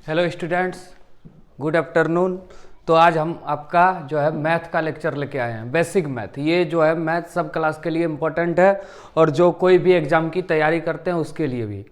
Hello students, good afternoon. तो आज हम आपका जो है मैथ का लेक्चर लेके आए हैं, बेसिक मैथ। ये जो है मैथ सब क्लास के लिए इम्पोर्टेंट है और जो कोई भी एग्ज़ाम की तैयारी करते हैं उसके लिए भी।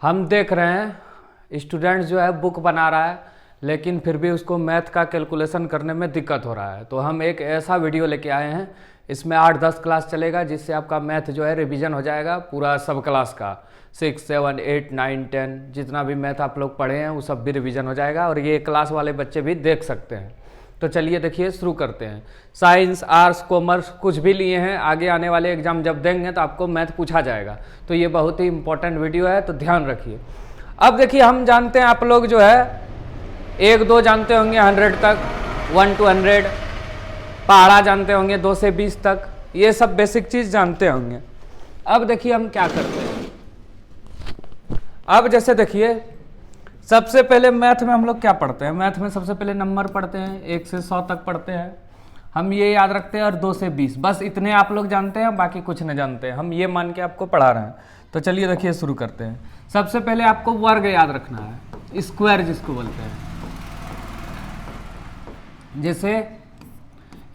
हम देख रहे हैं स्टूडेंट्स जो है बुक बना रहा है, लेकिन फिर भी उसको मैथ का कैलकुलेशन करने में दिक्कत हो रहा है। तो हम एक ऐसा वीडियो लेके आए हैं, इसमें 8-10 क्लास चलेगा, जिससे आपका मैथ जो है रिवीजन हो जाएगा पूरा सब क्लास का। 6, 7, 8, 9, 10 जितना भी मैथ आप लोग पढ़े हैं वो सब भी रिवीजन हो जाएगा और ये क्लास वाले बच्चे भी देख सकते हैं। तो चलिए देखिए शुरू करते हैं। साइंस, आर्ट्स, कॉमर्स कुछ भी लिए हैं, आगे आने वाले एग्जाम जब देंगे तो आपको मैथ पूछा जाएगा। तो ये बहुत ही इंपॉर्टेंट वीडियो है, तो ध्यान रखिए। अब देखिए, हम जानते हैं आप लोग जो है 1-2 जानते होंगे 100 तक, 1 to 100। पहाड़ा जानते होंगे 2 से 20 तक। ये सब बेसिक चीज़ जानते होंगे। अब देखिए हम क्या करते हैं। अब जैसे देखिए, सबसे पहले मैथ में हम लोग क्या पढ़ते हैं। मैथ में सबसे पहले नंबर पढ़ते हैं, 1 से 100 तक पढ़ते हैं। हम ये याद रखते हैं और 2 से 20, बस इतने आप लोग जानते हैं, बाकी कुछ नहीं जानते हैं। हम ये मान के आपको पढ़ा रहे हैं। तो चलिए देखिए शुरू करते हैं। सबसे पहले आपको वर्ग याद रखना है, स्क्वायर जिसको बोलते हैं। जैसे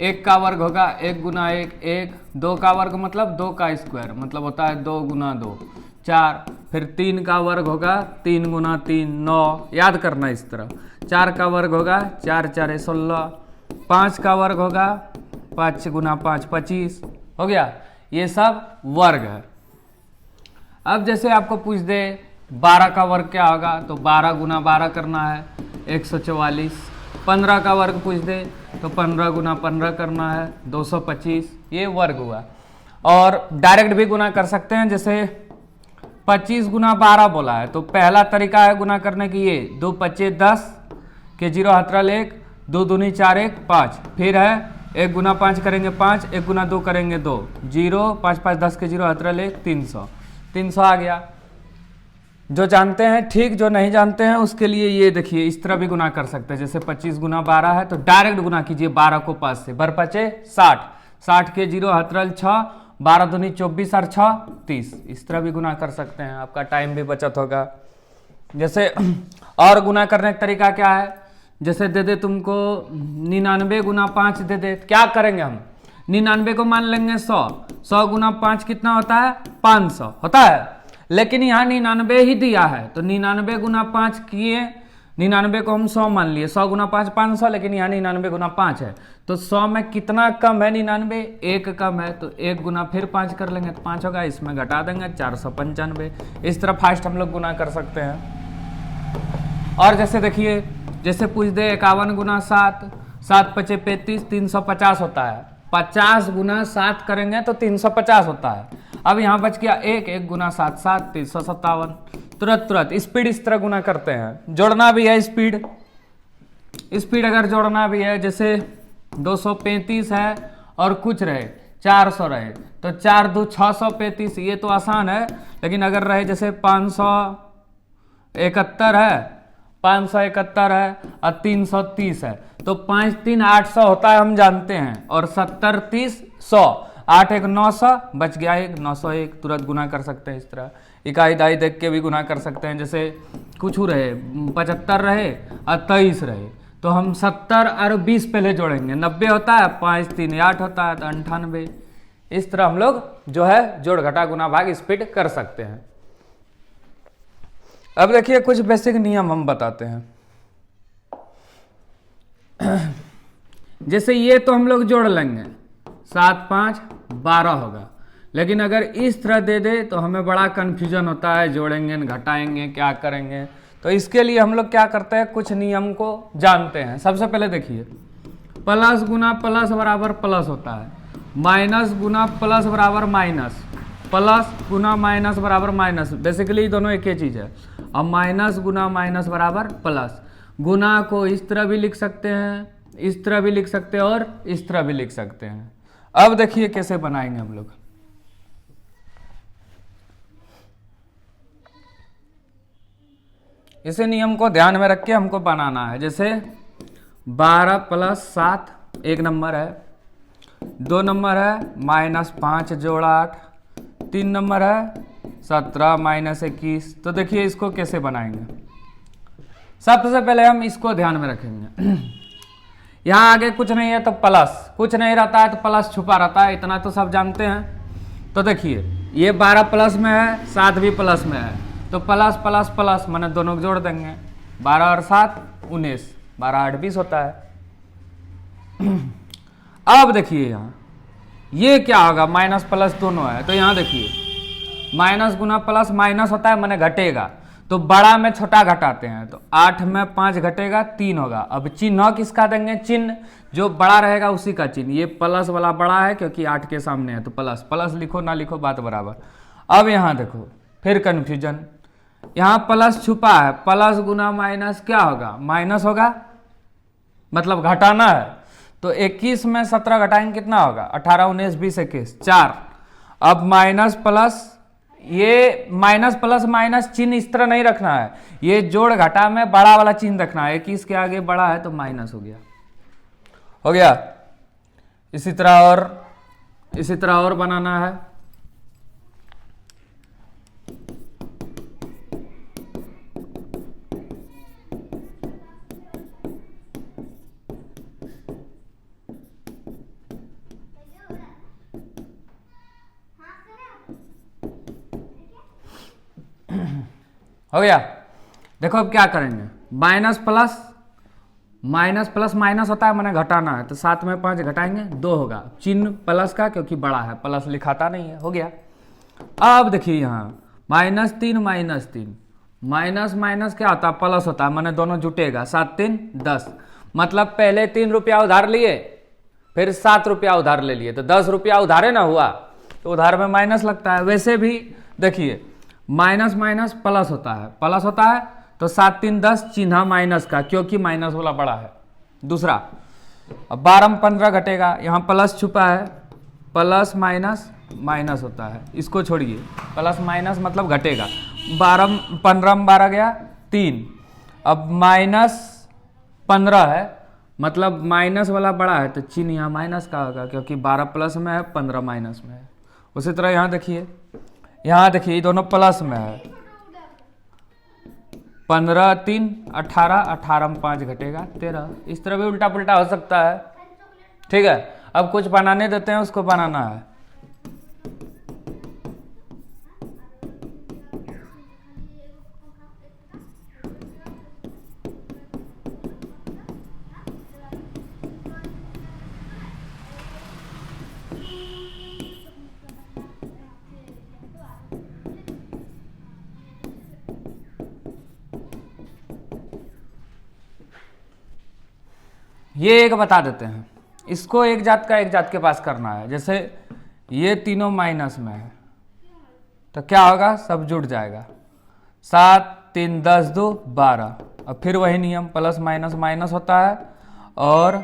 1 का वर्ग होगा 1 गुना 1, 1। 2 का वर्ग मतलब 2 का स्क्वायर, मतलब होता है 2 गुना 2, 4। फिर 3 का वर्ग होगा 3 गुना 3, 9। याद करना इस तरह। 4 का वर्ग होगा 4 4 16। 5 का वर्ग होगा 5 गुना 5, 25 हो गया। ये सब वर्ग है। अब जैसे आपको पूछ दे 12 का वर्ग क्या होगा, तो 12 गुना 12 करना है, 144। 15 का वर्ग पूछ दे तो 15 गुना 15 करना है, 225। ये वर्ग हुआ। और डायरेक्ट भी गुना कर सकते हैं, जैसे 25 गुना 12 बोला है, तो पहला तरीका है गुना करने की ये 2 25 10 के 0 हथरल 1, 2 दूनी 4 1 5। फिर है 1 गुना 5 करेंगे 5, 1 गुना 2 करेंगे 2, 0 5 5 10 के 0 हथरल 1, 300। 300 आ गया। जो जानते हैं ठीक, जो नहीं जानते हैं उसके लिए ये देखिए इस तरह भी गुना कर सकते हैं। जैसे 25 गुना 12 है तो डायरेक्ट गुना कीजिए 12 को 5 से, बर 5 60, 60 के 0 हथरल 6, 12 दूनी 24 और 6 30। इस तरह भी गुना कर सकते हैं, आपका टाइम भी बचत होगा। जैसे और गुना करने का तरीका क्या है, जैसे दे दे तुमको 99 गुना 5 दे दे, क्या करेंगे हम 99 को मान लेंगे 100। 100 गुना 5 कितना होता है, 500 होता है। लेकिन यहाँ 99 ही दिया है, तो 99 गुना 5 किए, 99 को हम 100 मान लिए, 100 गुना 5 500, लेकिन यहाँ 99 गुना 5 है, तो 100 में कितना कम है 99, 1 कम है, तो 1 गुना फिर 5 कर लेंगे तो 5 होगा, इसमें घटा देंगे 495। इस तरह फास्ट हम लोग गुना कर सकते हैं। और जैसे देखिए, जैसे पूछ दे 51 गुना 7, 7 5 35, 350 होता है। 50 गुना 7 करेंगे तो 350 होता है। अब यहाँ बच गया 1 गुना 7 7, 357। तुरंत स्पीड इस तरह गुना करते हैं। जोड़ना भी है स्पीड अगर जोड़ना भी है, जैसे 235 है और कुछ रहे 400 रहे, तो 4 2 635। ये तो आसान है, लेकिन अगर रहे जैसे 571 है, 571 है और 330 है, तो 5 3 800 होता है, हम जानते हैं। और 70 30 100, 8 1 900, बच गया 1 901। तुरंत गुना कर सकते हैं इस तरह। इकाई दाई देख के भी गुना कर सकते हैं। जैसे कुछ रहे 75 रहे और 23 रहे, तो हम 70 और 20 पहले जोड़ेंगे, 90 होता है, 5 3 8 होता है, तो 98। इस तरह हम लोग जो है जोड़ घटा गुना भाग स्पीड कर सकते हैं। अब देखिए कुछ बेसिक नियम हम बताते हैं। जैसे ये तो हम लोग जोड़ लेंगे, 7 5 12 होगा, लेकिन अगर इस तरह दे दे तो हमें बड़ा कन्फ्यूजन होता है, जोड़ेंगे घटाएंगे क्या करेंगे। तो इसके लिए हम लोग क्या करते हैं, कुछ नियम को जानते हैं। सबसे पहले देखिए, प्लस गुना प्लस बराबर प्लस होता है, माइनस गुना प्लस बराबर माइनस, प्लस गुना माइनस बराबर माइनस। बेसिकली दोनों एक ही चीज है। अब माइनस गुना माइनस बराबर प्लस। गुना को इस तरह भी लिख सकते हैं, इस तरह भी लिख सकते हैं और इस तरह भी लिख सकते हैं। अब देखिए कैसे बनाएंगे हम लोग। इसे नियम को ध्यान में रख के हमको बनाना है। जैसे 12 प्लस 7 एक नंबर है, 2 नंबर है -5 जोड़ 8, 3 नंबर है 17 -21। तो देखिए इसको कैसे बनाएंगे। सबसे पहले हम इसको ध्यान में रखेंगे। यहाँ आगे कुछ नहीं है तो प्लस, कुछ नहीं रहता है तो प्लस छुपा रहता है, इतना तो सब जानते हैं। तो देखिए ये 12 प्लस में है, 7 भी प्लस में है, तो प्लस प्लस प्लस मैंने दोनों को जोड़ देंगे। 12 और 7 19, 12 8 20 होता है। अब देखिए यहाँ ये क्या होगा, माइनस प्लस दोनों है, तो यहाँ देखिए माइनस गुना प्लस माइनस होता है, मैंने घटेगा, तो बड़ा में छोटा घटाते हैं, तो 8 में 5 घटेगा 3 होगा। अब चिन्ह किसका देंगे, चिन्ह जो बड़ा रहेगा उसी का चिन्ह। ये प्लस वाला बड़ा है क्योंकि 8 के सामने है, तो प्लस प्लस लिखो ना लिखो बात बराबर। अब यहाँ देखो फिर कन्फ्यूजन, यहाँ प्लस छुपा है, प्लस गुना माइनस क्या होगा, माइनस होगा, मतलब घटाना है। तो 21 में 17 घटाएंगे कितना होगा, 18 19 20 21 4। अब माइनस प्लस, ये माइनस प्लस माइनस चिन्ह इस तरह नहीं रखना है, ये जोड़ घटा में बड़ा वाला चिन्ह रखना है। 21 के आगे बड़ा है तो माइनस हो गया, हो गया। इसी तरह और बनाना है। हो गया। देखो अब क्या करेंगे, माइनस प्लस माइनस होता है, मैंने घटाना है, तो 7 में 5 घटाएंगे 2 होगा, चिन्ह प्लस का क्योंकि बड़ा है, प्लस लिखाता नहीं है, हो गया। अब देखिए यहाँ -3 माइनस माइनस क्या होता है, प्लस होता है, मैंने दोनों जुटेगा, 7 3 10, मतलब पहले 3 रुपया उधार लिए फिर 7 रुपया उधार ले लिए, तो 10 रुपया उधारे ना हुआ, तो उधार में माइनस लगता है। वैसे भी देखिए माइनस माइनस प्लस होता है, तो 7 3 10 चिन्ह माइनस का क्योंकि माइनस वाला बड़ा है। दूसरा, अब 12 में 15 घटेगा, यहाँ प्लस छुपा है, प्लस माइनस माइनस होता है, इसको छोड़िए, प्लस माइनस मतलब घटेगा। 15 में 12 गया 3, अब -15 है, मतलब माइनस वाला बड़ा है, तो चिन्ह यहाँ माइनस का होगा क्योंकि 12 प्लस में है 15 माइनस में है। उसी तरह यहाँ देखिए ये दोनों प्लस में है, 15 3 18, 18 में 5 घटेगा 13। इस तरह भी उल्टा पुल्टा हो सकता है, ठीक है। अब कुछ बनाने देते हैं, उसको बनाना है। ये एक बता देते हैं, इसको एक जात का एक जात के पास करना है। जैसे ये तीनों माइनस में है तो क्या होगा, सब जुड़ जाएगा, 7 3 10 2 12। अब फिर वही नियम, प्लस माइनस माइनस होता है, और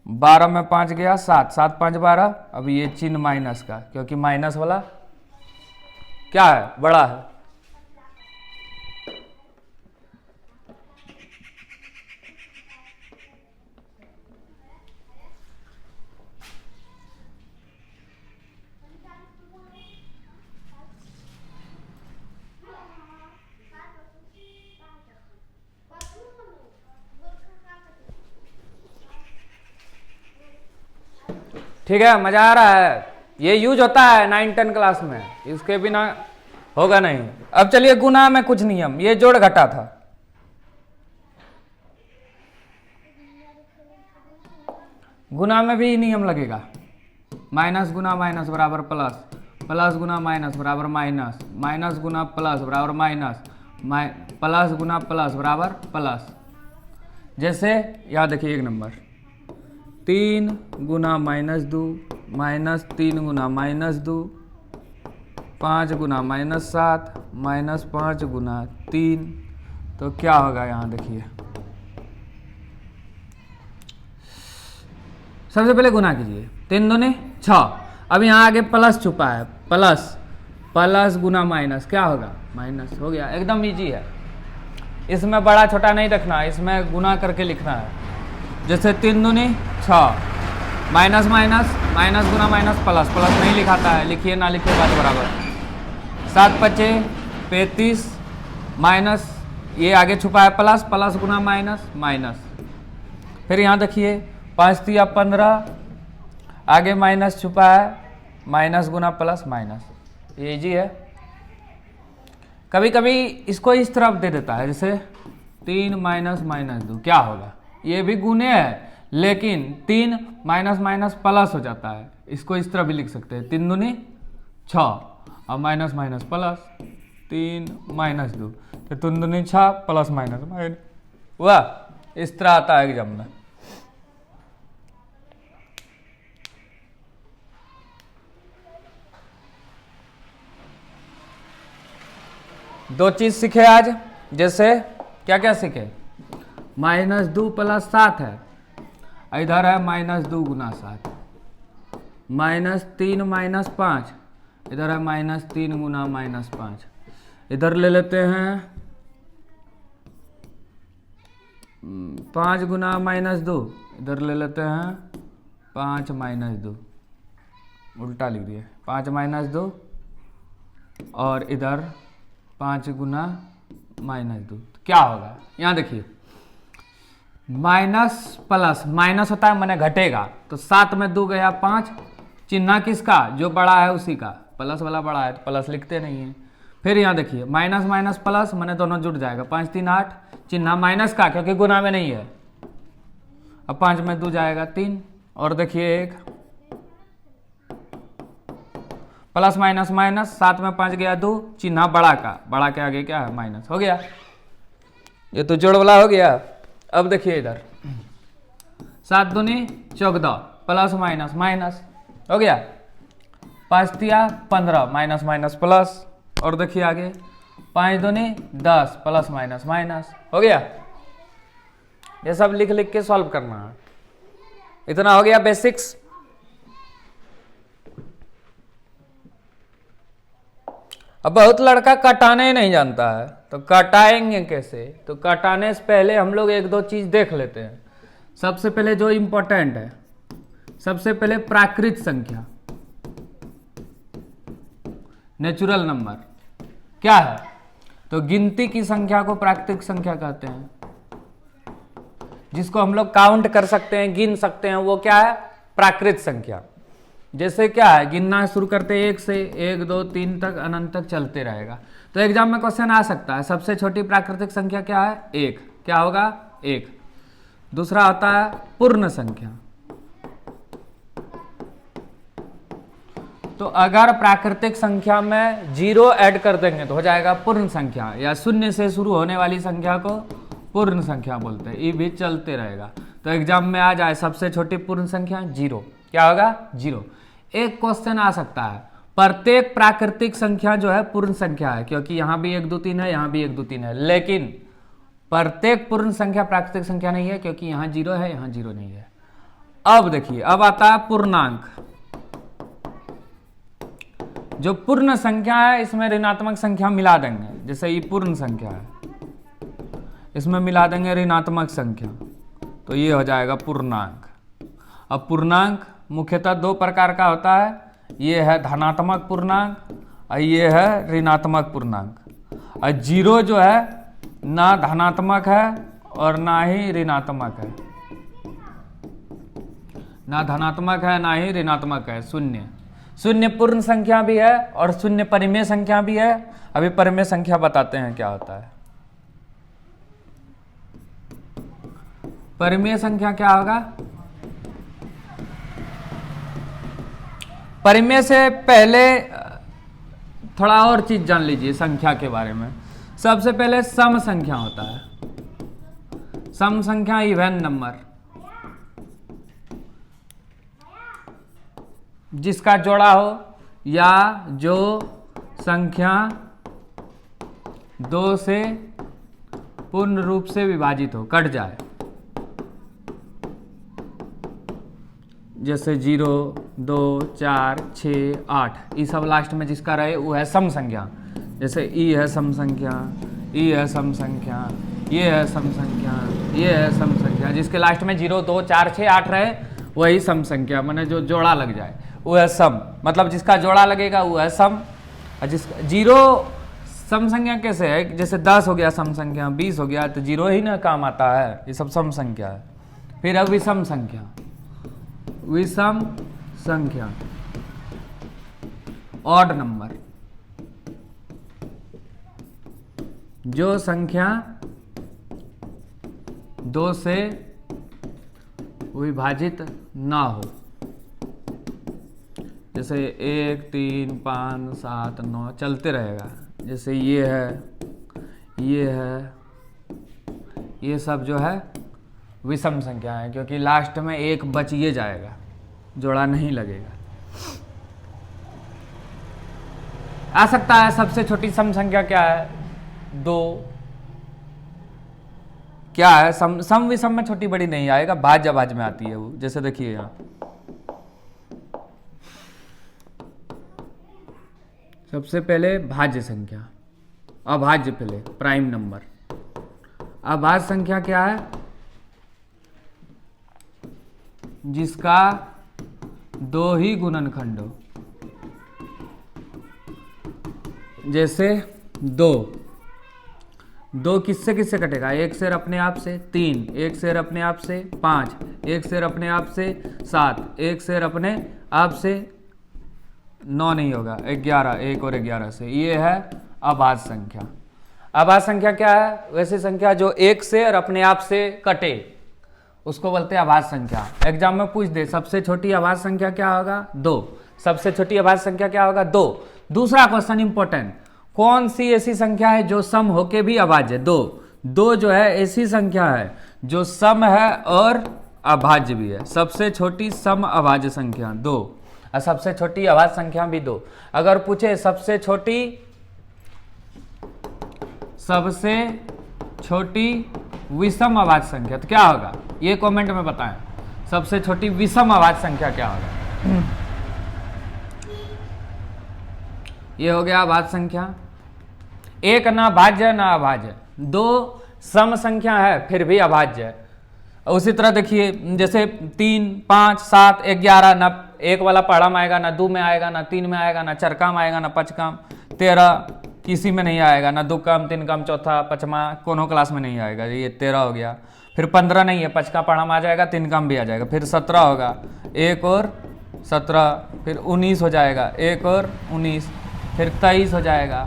12 में 5 गया 7, 7 5 12। अब ये चिन्ह माइनस का क्योंकि माइनस वाला क्या है, बड़ा है। ठीक है, मजा आ रहा है, ये यूज होता है 9 10 क्लास में, इसके बिना होगा नहीं। अब चलिए गुना में कुछ नियम, ये जोड़ घटा था, गुना में भी नियम लगेगा, माइनस गुना माइनस बराबर प्लस, प्लस गुना माइनस बराबर माइनस, माइनस गुना प्लस बराबर माइनस, प्लस गुना प्लस बराबर प्लस। जैसे यहाँ देखिए 1 नंबर, 3 गुना -2 -3 गुना -2, 5 गुना -7 -5 गुना 3, तो क्या होगा यहाँ देखिए। सबसे पहले गुना कीजिए, 3 दूनी 6। अब यहाँ आगे प्लस छुपा है, प्लस गुना माइनस क्या होगा, माइनस, हो गया, एकदम इजी है। इसमें बड़ा छोटा नहीं रखना, इसमें गुना करके लिखना है। जैसे 3 दूनी 6, माइनस माइनस माइनस गुना माइनस प्लस, प्लस नहीं लिखाता है, लिखिए ना लिखिए बात बराबर। 7 5 35 माइनस ये आगे छुपा है प्लस, प्लस गुना माइनस, माइनस। फिर यहाँ देखिए 5 तिया 15, आगे माइनस छुपा है, माइनस गुना प्लस माइनस। ये इजी है। कभी कभी इसको इस तरफ दे देता है, जैसे 3 माइनस माइनस 2, क्या होगा? ये भी गुने है, लेकिन 3 माइनस माइनस प्लस हो जाता है। इसको इस तरह भी लिख सकते हैं, 3 दूनी 6 और माइनस माइनस प्लस, 3 माइनस 2, तो 3 दूनी 6 प्लस माइनस माइनस हुआ। इस तरह आता है एग्जाम में। दो चीज सीखे आज, जैसे क्या क्या सीखे? -2 + 7 है, इधर है -2 गुना 7, -3 - 5, इधर है -3 गुना -5। इधर ले लेते हैं 5 गुना -2, इधर ले लेते हैं 5 - 2, उल्टा लिख दिए, 5 - 2 और इधर 5 गुना -2। तो क्या होगा? यहाँ देखिए माइनस प्लस, माइनस होता है मैंने घटेगा, तो 7 में 2 गया 5, चिन्ह किसका? जो बड़ा है उसी का, प्लस वाला बड़ा है तो प्लस लिखते नहीं है। फिर यहाँ देखिए माइनस माइनस प्लस, मैंने दोनों जुड़ जाएगा, 5 3 8, चिन्ह माइनस का क्योंकि गुना में नहीं है। अब 5 में 2 जाएगा 3, और देखिए 1, प्लस माइनस माइनस, 7 में 5 गया 2, चिन्ह बड़ा का, बड़ा के आगे क्या है? माइनस। हो गया, ये तो जोड़ वाला हो गया। अब देखिए इधर 7 दूनी 14, प्लस माइनस माइनस, हो गया। 5 तिया 15, माइनस माइनस प्लस, और देखिए आगे 5 दूनी 10, प्लस माइनस माइनस, हो गया। ये सब लिख लिख के सॉल्व करना है। इतना हो गया बेसिक्स। अब बहुत लड़का कटाने नहीं जानता है, तो कटाएंगे कैसे? तो कटाने से पहले हम लोग 1-2 चीज देख लेते हैं। सबसे पहले जो इंपॉर्टेंट है, सबसे पहले प्राकृत संख्या, नेचुरल नंबर क्या है? तो गिनती की संख्या को प्राकृतिक संख्या कहते हैं, जिसको हम लोग काउंट कर सकते हैं, गिन सकते हैं, वो क्या है? प्राकृत संख्या। जैसे क्या है, गिनना शुरू करते 1 से 1 2 3 तक, अनंत तक चलते रहेगा। तो एग्जाम में क्वेश्चन आ सकता है, सबसे छोटी प्राकृतिक संख्या क्या है? 1। क्या होगा? 1। दूसरा होता है पूर्ण संख्या। तो अगर प्राकृतिक संख्या में 0 ऐड कर देंगे तो हो जाएगा पूर्ण संख्या, या 0 से शुरू होने वाली संख्या को पूर्ण संख्या बोलते हैं। ये भी चलते रहेगा। तो एग्जाम में आ जाए सबसे छोटी पूर्ण संख्या 0, क्या होगा? 0। एक क्वेश्चन आ सकता है, प्रत्येक प्राकृतिक संख्या जो है पूर्ण संख्या है, क्योंकि यहां भी 1 2 3 है, यहां भी 1 2 3 है, लेकिन प्रत्येक पूर्ण संख्या प्राकृतिक संख्या नहीं है, क्योंकि यहां 0 है, यहां 0 नहीं है। अब देखिए, अब आता है पूर्णांक। जो पूर्ण संख्या है इसमें ऋणात्मक संख्या मिला देंगे, जैसे ये पूर्ण संख्या है, इसमें मिला देंगे ऋणात्मक संख्या, तो ये हो जाएगा पूर्णांक। अब पूर्णांक मुख्यतः 2 प्रकार का होता है, ये है धनात्मक पूर्णांक और ये है ऋणात्मक पूर्णांक। और 0 जो है ना धनात्मक है और ना ही ऋणात्मक है, ना धनात्मक है ना ही ऋणात्मक है। 0 शून्य पूर्ण संख्या भी है और 0 परिमेय संख्या भी है। अभी परिमेय संख्या बताते हैं क्या होता है। परिमेय संख्या क्या होगा? परिमेय से पहले थोड़ा और चीज जान लीजिए संख्या के बारे में। सबसे पहले सम संख्या होता है। सम संख्या इवन नंबर, जिसका जोड़ा हो या जो संख्या 2 से पूर्ण रूप से विभाजित हो, कट जाए, जैसे 0 2 4 6 8, ये सब लास्ट में जिसका रहे वो है सम संख्या। जैसे ई है सम संख्या, ई है सम संख्या, ये है सम संख्या, ये है सम संख्या। जिसके लास्ट में 0 2 4 6 8 रहे वही सम संख्या, माने जो जोड़ा लग जाए वो है सम। मतलब जिसका जोड़ा लगेगा वो है सम। और जिसका 0 सम संख्या कैसे है, जैसे 10 हो गया सम संख्या, 20 हो गया, तो जीरो ही ना काम आता है, ये सब सम संख्या है। फिर अब विषम संख्या, विषम संख्या ऑड नंबर, जो संख्या 2 से विभाजित ना हो, जैसे 1, 3, 5, 7, 9 चलते रहेगा। जैसे ये है, ये सब जो है विषम संख्या है, क्योंकि लास्ट में एक बच ये जाएगा, जोड़ा नहीं लगेगा। आ सकता है सबसे छोटी सम संख्या क्या है, 2। क्या है, सम विषम में छोटी बड़ी नहीं आएगा, भाज्य भाज्य में आती है वो। जैसे देखिए यहाँ सबसे पहले भाज्य संख्या, अभाज्य पहले प्राइम नंबर। अभाज्य संख्या क्या है, जिसका 2 ही गुणनखंड हो। जैसे 2 किससे किससे कटेगा, 1 शेर अपने आप से 3, 1 शेर अपने आप से 5, 1 शेर अपने आप से 7, 1 शेर अपने आप से 9 नहीं होगा, 11, 1 और 11 से। ये है अभाज्य संख्या। अभाज्य संख्या क्या है, वैसी संख्या जो 1 शेर अपने आप से कटे, उसको बोलते हैं अभाज्य संख्या। एग्जाम में पूछ दे सबसे छोटी अभाज्य संख्या क्या होगा, 2। सबसे छोटी अभाज्य संख्या क्या होगा, 2। दूसरा क्वेश्चन इंपॉर्टेंट, कौन सी ऐसी संख्या है जो सम होके भी अभाज्य, 2 जो है ऐसी संख्या है जो सम है और अभाज्य भी है। सबसे छोटी सम अभाज्य संख्या 2, और सबसे छोटी अभाज्य संख्या भी 2। अगर पूछे सबसे छोटी विषम अभाज्य संख्या तो क्या होगा, ये कमेंट में बताएं। सबसे छोटी विषम अभाज्य संख्या क्या होगा। ये हो गया अभाज्य संख्या। एक ना भाज्य ना अभाज्य, 2 सम संख्या है फिर भी अभाज्य है। उसी तरह देखिए जैसे 3, 5, 7, 11, ना 1 वाला पहाड़ा में आएगा, ना 2 में आएगा, ना 3 में आएगा, ना चरका में आएगा, ना पचका, 13 किसी में नहीं आएगा, ना 2 काम 3 काम चौथा पचमा कोनो क्लास में नहीं आएगा, ये 13 हो गया। फिर 15 नहीं है, पचका पहाड़ा में आ जाएगा, 3 काम भी आ जाएगा। फिर 17 होगा, 1 और 17, फिर 19 हो जाएगा, 1 और 19, फिर 23 हो जाएगा,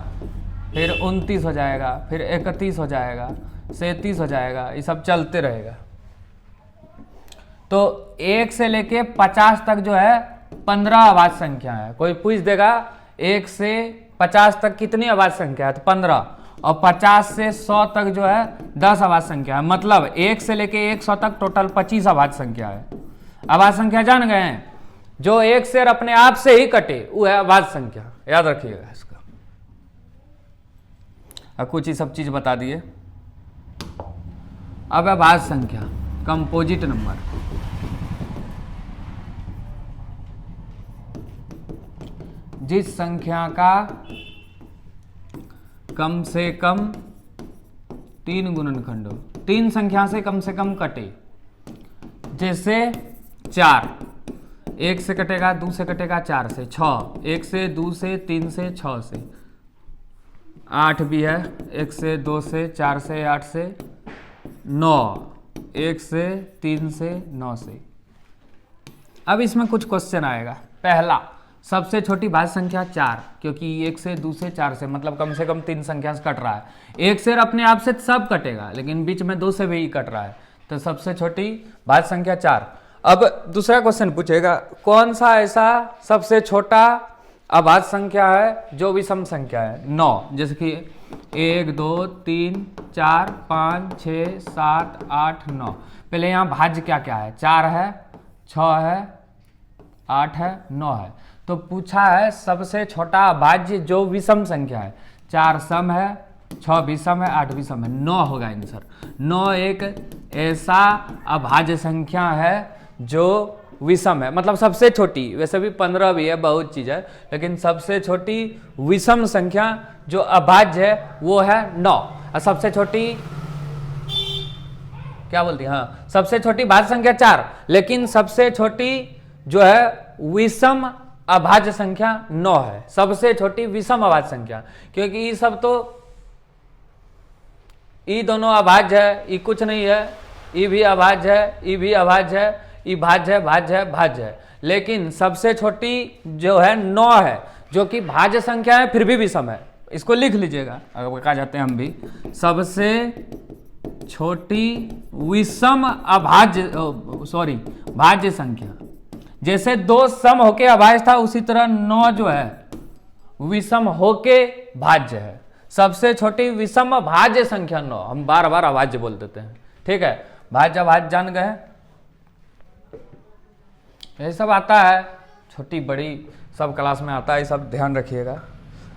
फिर 29 हो जाएगा, फिर 31 हो जाएगा, 37 हो जाएगा, ये सब चलते रहेगा। तो 1 से लेके 50 तक जो है 15 अभाज्य संख्या है। कोई पूछ देगा 1 से 50 तक कितनी अभाज्य संख्या है, तो 15, और 50 से 100 तक जो है 10 अभाज्य संख्या है। मतलब 1 से लेके 100 तक टोटल 25 अभाज्य संख्या है। अभाज्य संख्या जान गए हैं, जो 1 शेर अपने आप से ही कटे वो है अभाज्य संख्या, याद रखिएगा इसका। अब कुछ ही सब चीज बता दिए। अब अभाज्य संख्या कंपोजिट नंबर, जिस संख्या का कम से कम 3 गुणनखंड हो, 3 संख्या से कम कटे। जैसे 4, 1 से कटेगा, 2 से कटेगा, 4 से, 6, 1 से, 2 से, 3 से, 6 से, 8 भी है, 1 से, 2 से, 4 से, 8 से, 9, 1 से, 3 से, 9 से। अब इसमें कुछ क्वेश्चन आएगा। पहला, सबसे छोटी भाज्य संख्या 4, क्योंकि 1 से, 2 से, 4 से, मतलब कम से कम 3 संख्या से कट रहा है। 1 शेर अपने आप से सब कटेगा, लेकिन बीच में 2 से भी कट रहा है, तो सबसे छोटी भाज्य संख्या 4। अब दूसरा क्वेश्चन पूछेगा, कौन सा ऐसा सबसे छोटा अभाज्य संख्या है जो विषम संख्या है, 9। जैसे कि 1, 2, 3, 4, 5, 6, 7, 8, 9। पहले यहाँ भाज्य क्या क्या है, 4 है, 6 है, 8 है, 9 है। तो पूछा है सबसे छोटा अभाज्य जो विषम संख्या है। 4 सम है, 6 विषम है, 8 विषम है, 9 होगा आंसर। 9 एक ऐसा अभाज्य संख्या है जो विषम है, मतलब सबसे छोटी। वैसे भी 15 भी है, बहुत चीज है, लेकिन सबसे छोटी विषम संख्या जो अभाज्य है वो है 9। और सबसे छोटी क्या बोलती है, हाँ, सबसे छोटी भाज्य संख्या 4, लेकिन सबसे छोटी जो है विषम अभाज्य संख्या 9 है, सबसे छोटी विषम अभाज्य संख्या, क्योंकि ये सब तो ये दोनों अभाज्य है, ये कुछ नहीं है, ये भी अभाज्य है, ये भी अभाज्य है, ये भाज्य है, भाज्य है, भाज्य है, लेकिन सबसे छोटी जो है 9 है, जो कि भाज्य संख्या है फिर भी विषम है। इसको लिख लीजिएगा, अगर कहा जाते हैं हम भी, सबसे छोटी विषम अभाज्य भाज्य संख्या। जैसे 2 सम होके अभाज्य था, उसी तरह 9 जो है विषम होके भाज्य है। सबसे छोटी विषम भाज्य संख्या 9, हम बार बार अभाज्य बोल देते हैं, ठीक है। भाज्य अभाज्य जान गए, ये सब आता है, छोटी बड़ी सब क्लास में आता है, ये सब ध्यान रखिएगा।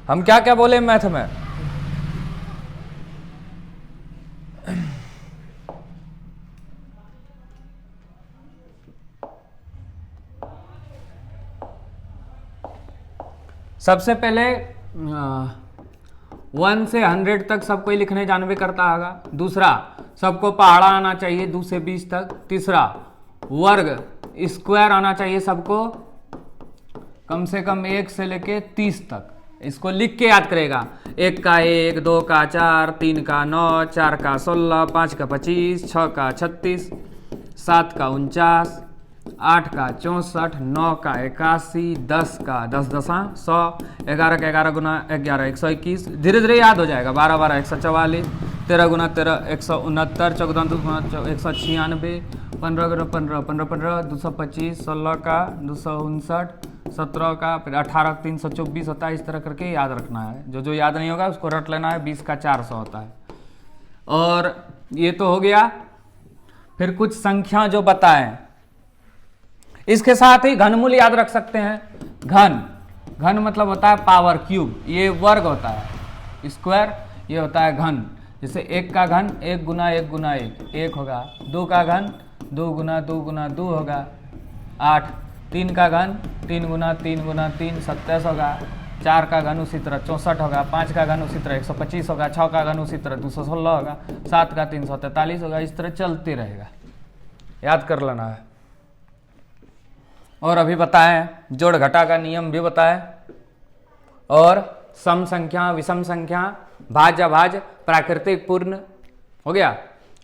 हम क्या क्या बोले मैथ में, सबसे पहले 1 से 100 तक सब कोई लिखने जानवे करता होगा। दूसरा, सबको पहाड़ा आना चाहिए 2 से 20 तक। तीसरा, वर्ग स्क्वायर आना चाहिए सबको, कम से कम 1 से लेके 30 तक। इसको लिख के याद करेगा, 1 का 1, 2 का 4, 3 का 9, 4 का 16, 5 का 25, 6 का 36, 7 का 49, 8 का 64, 9 का 81, 10 का 10 दशा 100, 11 का 11 गुना 11 121, धीरे धीरे याद हो जाएगा। 12 12 144, 13 गुना 13 169, 14 गुना 196, 15 गुना 15 15 15 225, 16 का 259, 17 का, फिर 18 324 होता है। इस तरह करके याद रखना है, जो जो याद नहीं होगा उसको रट लेना है। 20 का 400 होता है। और ये तो हो गया। फिर कुछ संख्या जो बताएं, इसके साथ ही घनमूल याद रख सकते हैं। घन मतलब होता है पावर क्यूब, ये वर्ग होता है, स्क्वायर ये होता है घन। जैसे 1 का घन 1 गुना 1 गुना 1 1 होगा। 2 का घन 2 गुना 2 गुना 2 होगा 8। 3 का घन 3 गुना 3 गुना 3 27 होगा। 4 का घन उसी तरह 64 होगा। 5 का घन उसी तरह 125 होगा। 6 का घन उसी तरह 216 होगा। 7 का 343 होगा। इस तरह चलते रहेगा, याद कर लेना है। और अभी बताएं, जोड़ घटा का नियम भी बताएं, और सम संख्या, विषम संख्या, भाज्य अभाज्य, प्राकृतिक पूर्ण हो गया।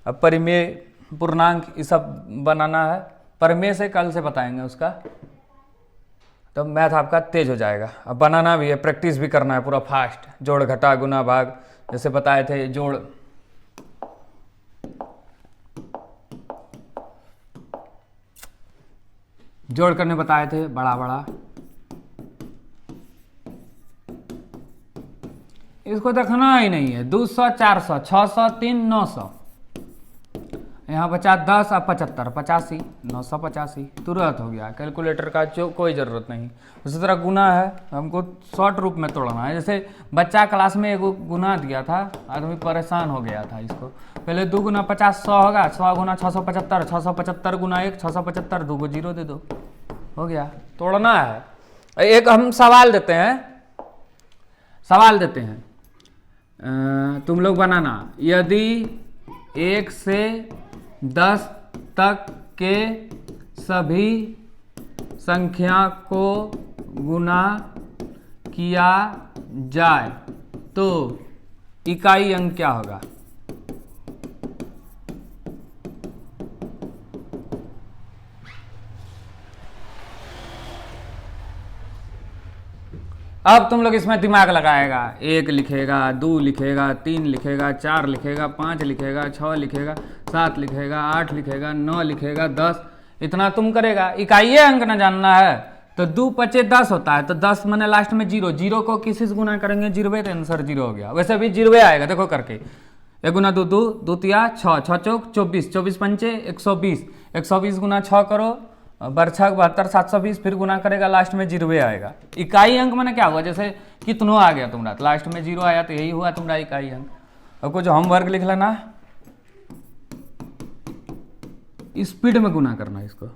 अब परिमेय पूर्णांक ये सब बनाना है। परिमेय से कल से बताएंगे उसका, तो मैथ आपका तेज हो जाएगा। अब बनाना भी है, प्रैक्टिस भी करना है पूरा फास्ट। जोड़ घटा गुना भाग जैसे बताए थे, जोड़ करने बताए थे बड़ा बड़ा। इसको देखना ही नहीं है। 200 400 600 3 900, यहाँ बचा 10 और 75 85 985, तुरंत हो गया। कैलकुलेटर का कोई ज़रूरत नहीं। उसी तरह गुना है, हमको शॉर्ट रूप में तोड़ना है। जैसे बच्चा क्लास में एगो गुना दिया था, आदमी परेशान हो गया था। इसको पहले 2 गुना 50 100 होगा, 100 गुना 675, 675 गुना 1 675, 2 को 0 दे दो, हो गया। तोड़ना है। एक हम सवाल देते हैं, तुम लोग बनाना। यदि 1 से 10 तक के सभी संख्या को गुना किया जाए तो इकाई अंक क्या होगा? अब तुम लोग इसमें दिमाग लगाएगा। 1 लिखेगा, 2 लिखेगा, 3 लिखेगा, 4 लिखेगा, 5 लिखेगा, 6 लिखेगा, 7 लिखेगा, 8 लिखेगा, 9 लिखेगा, 10, इतना तुम करेगा। इकाई अंक ना जानना है तो 2 5 10 होता है, तो 10 मैंने लास्ट में 0, 0 को किसी से गुना करेंगे 0, तो आंसर 0 हो गया। वैसे भी 0 आएगा, देखो करके। 1 गुना 2 2, 2 तिया 6, 6 चौक 24, 24 पंचे 120, 120 गुना 6 करो, बरछक 72 720, फिर गुना करेगा, लास्ट में 0 आएगा। इकाई अंक मैंने क्या हुआ, जैसे कितनों आ गया तुम्हारा, तो लास्ट में 0 आया, तो यही हुआ तुम्हारा इकाई अंक। अब कुछ होमवर्क लिख लेना, स्पीड में गुना करना इसको।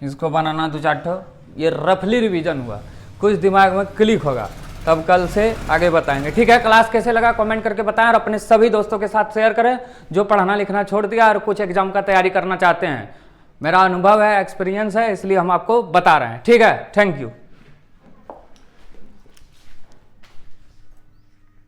इसको बनाना 2-4 ठो। ये रफली रिवीजन हुआ, कुछ दिमाग में क्लिक होगा, तब कल से आगे बताएंगे। ठीक है, क्लास कैसे लगा कमेंट करके बताएं और अपने सभी दोस्तों के साथ शेयर करें जो पढ़ना लिखना छोड़ दिया और कुछ एग्जाम का तैयारी करना चाहते हैं। मेरा अनुभव है, एक्सपीरियंस है, इसलिए हम आपको बता रहे हैं। ठीक है, थैंक यू।